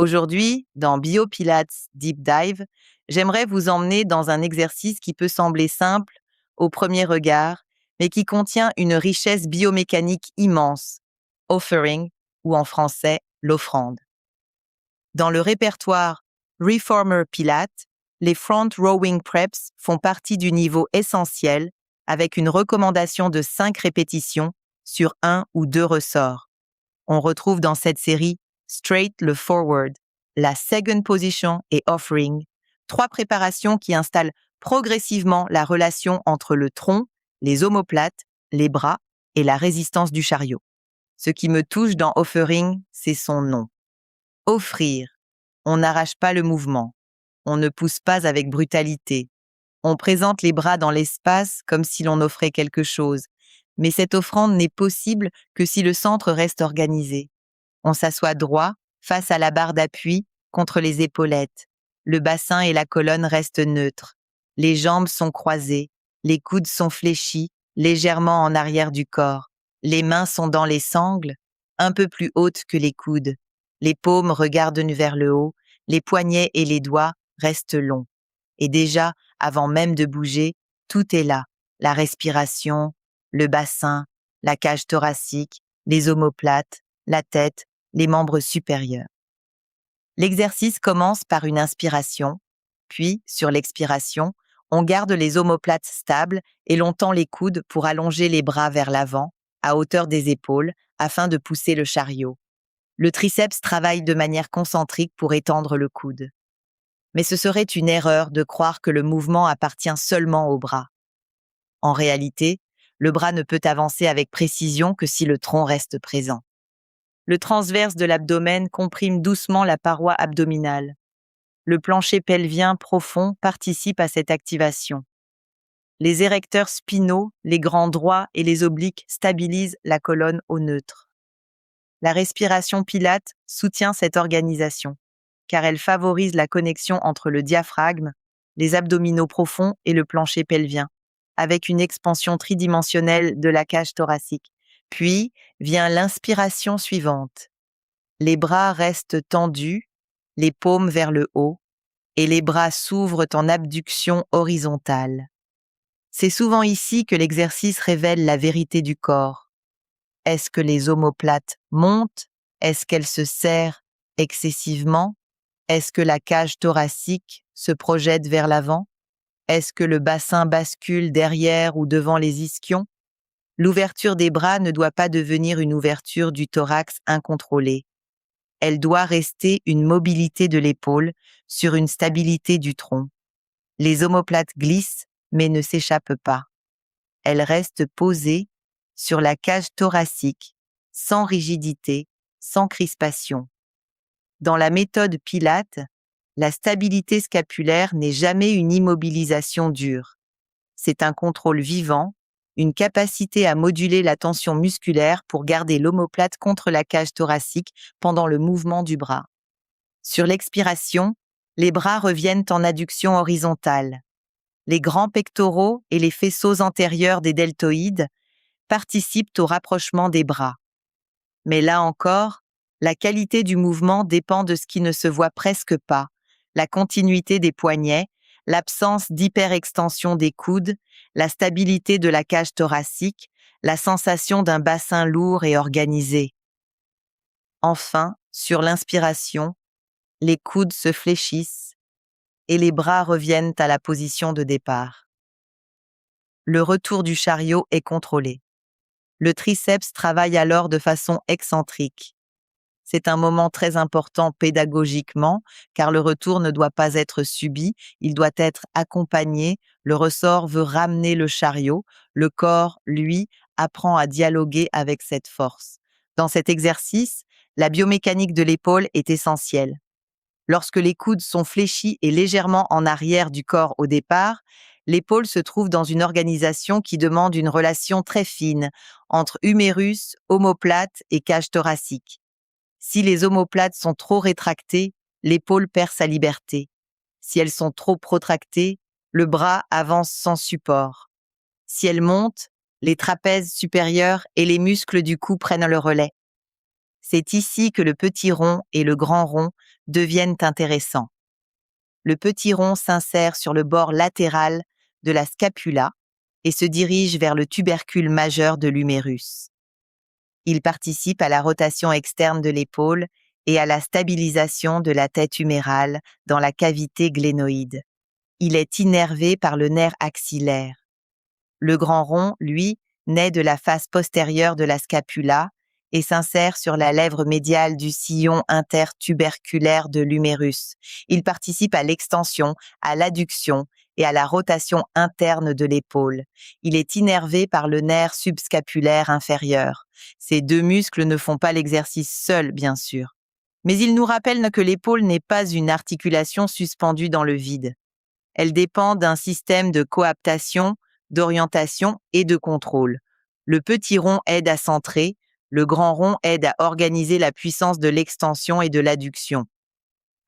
Aujourd'hui, dans BioPilates Deep Dive, j'aimerais vous emmener dans un exercice qui peut sembler simple au premier regard, mais qui contient une richesse biomécanique immense, offering, ou en français, l'offrande. Dans le répertoire Reformer Pilates, les Front Rowing Preps font partie du niveau essentiel avec une recommandation de 5 répétitions sur 1 ou 2 ressorts. On retrouve dans cette série Straight le Forward, la Second Position et Offering, 3 préparations qui installent progressivement la relation entre le tronc, les omoplates, les bras et la résistance du chariot. Ce qui me touche dans Offering, c'est son nom. Offrir. On n'arrache pas le mouvement. On ne pousse pas avec brutalité. On présente les bras dans l'espace comme si l'on offrait quelque chose. Mais cette offrande n'est possible que si le centre reste organisé. On s'assoit droit, face à la barre d'appui, contre les épaulettes. Le bassin et la colonne restent neutres. Les jambes sont croisées. Les coudes sont fléchis, légèrement en arrière du corps. Les mains sont dans les sangles, un peu plus hautes que les coudes. Les paumes regardent vers le haut. Les poignets et les doigts restent longs. Et déjà, avant même de bouger, tout est là. La respiration, le bassin, la cage thoracique, les omoplates, la tête, les membres supérieurs. L'exercice commence par une inspiration, puis, sur l'expiration, on garde les omoplates stables et l'on tend les coudes pour allonger les bras vers l'avant, à hauteur des épaules, afin de pousser le chariot. Le triceps travaille de manière concentrique pour étendre le coude. Mais ce serait une erreur de croire que le mouvement appartient seulement au bras. En réalité, le bras ne peut avancer avec précision que si le tronc reste présent. Le transverse de l'abdomen comprime doucement la paroi abdominale. Le plancher pelvien profond participe à cette activation. Les érecteurs spinaux, les grands droits et les obliques stabilisent la colonne au neutre. La respiration pilate soutient cette organisation, car elle favorise la connexion entre le diaphragme, les abdominaux profonds et le plancher pelvien, avec une expansion tridimensionnelle de la cage thoracique. Puis vient l'inspiration suivante. Les bras restent tendus, les paumes vers le haut, et les bras s'ouvrent en abduction horizontale. C'est souvent ici que l'exercice révèle la vérité du corps. Est-ce que les omoplates montent? Est-ce qu'elles se serrent excessivement? Est-ce que la cage thoracique se projette vers l'avant? Est-ce que le bassin bascule derrière ou devant les ischions? L'ouverture des bras ne doit pas devenir une ouverture du thorax incontrôlée. Elle doit rester une mobilité de l'épaule sur une stabilité du tronc. Les omoplates glissent, mais ne s'échappent pas. Elles restent posées sur la cage thoracique, sans rigidité, sans crispation. Dans la méthode Pilate, la stabilité scapulaire n'est jamais une immobilisation dure. C'est un contrôle vivant, une capacité à moduler la tension musculaire pour garder l'omoplate contre la cage thoracique pendant le mouvement du bras. Sur l'expiration, les bras reviennent en adduction horizontale. Les grands pectoraux et les faisceaux antérieurs des deltoïdes participent au rapprochement des bras. Mais là encore, la qualité du mouvement dépend de ce qui ne se voit presque pas, la continuité des poignets, l'absence d'hyperextension des coudes, la stabilité de la cage thoracique, la sensation d'un bassin lourd et organisé. Enfin, sur l'inspiration, les coudes se fléchissent et les bras reviennent à la position de départ. Le retour du chariot est contrôlé. Le triceps travaille alors de façon excentrique. C'est un moment très important pédagogiquement, car le retour ne doit pas être subi, il doit être accompagné. Le ressort veut ramener le chariot, le corps, lui, apprend à dialoguer avec cette force. Dans cet exercice, la biomécanique de l'épaule est essentielle. Lorsque les coudes sont fléchis et légèrement en arrière du corps au départ, l'épaule se trouve dans une organisation qui demande une relation très fine entre humérus, omoplate et cage thoracique. Si les omoplates sont trop rétractées, l'épaule perd sa liberté. Si elles sont trop protractées, le bras avance sans support. Si elles montent, les trapèzes supérieurs et les muscles du cou prennent le relais. C'est ici que le petit rond et le grand rond deviennent intéressants. Le petit rond s'insère sur le bord latéral de la scapula et se dirige vers le tubercule majeur de l'humérus. Il participe à la rotation externe de l'épaule et à la stabilisation de la tête humérale dans la cavité glénoïde. Il est innervé par le nerf axillaire. Le grand rond, lui, naît de la face postérieure de la scapula et s'insère sur la lèvre médiale du sillon intertuberculaire de l'humérus. Il participe à l'extension, à l'adduction et à la rotation interne de l'épaule. Il est innervé par le nerf subscapulaire inférieur. Ces deux muscles ne font pas l'exercice seuls, bien sûr. Mais ils nous rappellent que l'épaule n'est pas une articulation suspendue dans le vide. Elle dépend d'un système de coaptation, d'orientation et de contrôle. Le petit rond aide à centrer, le grand rond aide à organiser la puissance de l'extension et de l'adduction.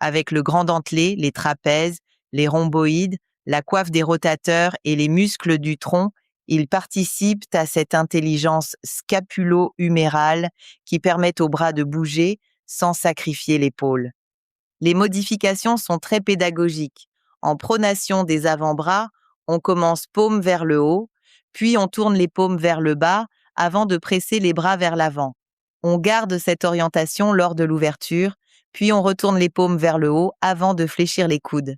Avec le grand dentelé, les trapèzes, les rhomboïdes, la coiffe des rotateurs et les muscles du tronc, ils participent à cette intelligence scapulo-humérale qui permet au bras de bouger sans sacrifier l'épaule. Les modifications sont très pédagogiques. En pronation des avant-bras, on commence paume vers le haut, puis on tourne les paumes vers le bas avant de presser les bras vers l'avant. On garde cette orientation lors de l'ouverture, puis on retourne les paumes vers le haut avant de fléchir les coudes.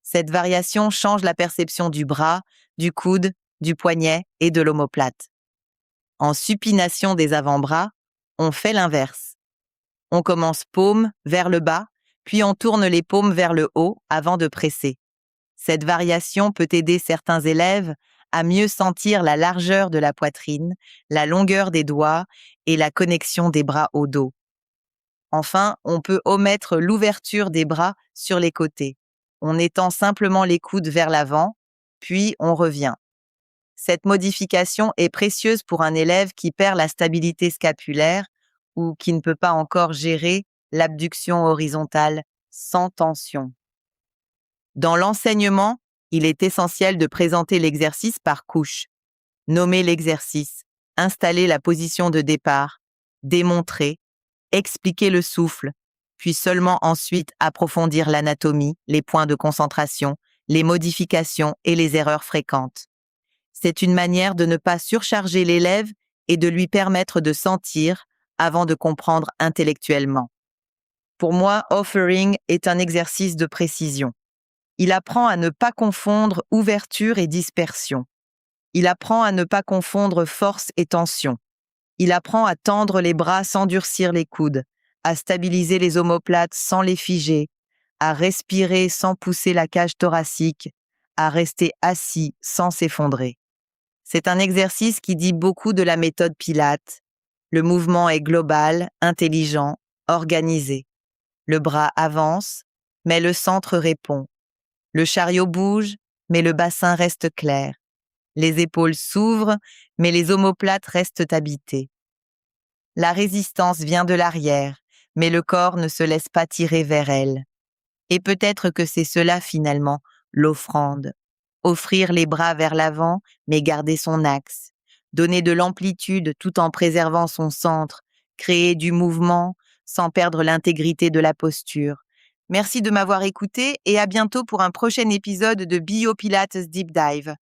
Cette variation change la perception du bras, du coude, du poignet et de l'omoplate. En supination des avant-bras, on fait l'inverse. On commence paume vers le bas, puis on tourne les paumes vers le haut avant de presser. Cette variation peut aider certains élèves à mieux sentir la largeur de la poitrine, la longueur des doigts et la connexion des bras au dos. Enfin, on peut omettre l'ouverture des bras sur les côtés. On étend simplement les coudes vers l'avant, puis on revient. Cette modification est précieuse pour un élève qui perd la stabilité scapulaire ou qui ne peut pas encore gérer l'abduction horizontale sans tension. Dans l'enseignement, il est essentiel de présenter l'exercice par couche. Nommer l'exercice, installer la position de départ, démontrer, expliquer le souffle, puis seulement ensuite approfondir l'anatomie, les points de concentration, les modifications et les erreurs fréquentes. C'est une manière de ne pas surcharger l'élève et de lui permettre de sentir avant de comprendre intellectuellement. Pour moi, offering est un exercice de précision. Il apprend à ne pas confondre ouverture et dispersion. Il apprend à ne pas confondre force et tension. Il apprend à tendre les bras sans durcir les coudes, à stabiliser les omoplates sans les figer, à respirer sans pousser la cage thoracique, à rester assis sans s'effondrer. C'est un exercice qui dit beaucoup de la méthode Pilates. Le mouvement est global, intelligent, organisé. Le bras avance, mais le centre répond. Le chariot bouge, mais le bassin reste clair. Les épaules s'ouvrent, mais les omoplates restent habitées. La résistance vient de l'arrière, mais le corps ne se laisse pas tirer vers elle. Et peut-être que c'est cela finalement, l'offrande. Offrir les bras vers l'avant, mais garder son axe. Donner de l'amplitude tout en préservant son centre. Créer du mouvement sans perdre l'intégrité de la posture. Merci de m'avoir écouté et à bientôt pour un prochain épisode de BioPilates Deep Dive.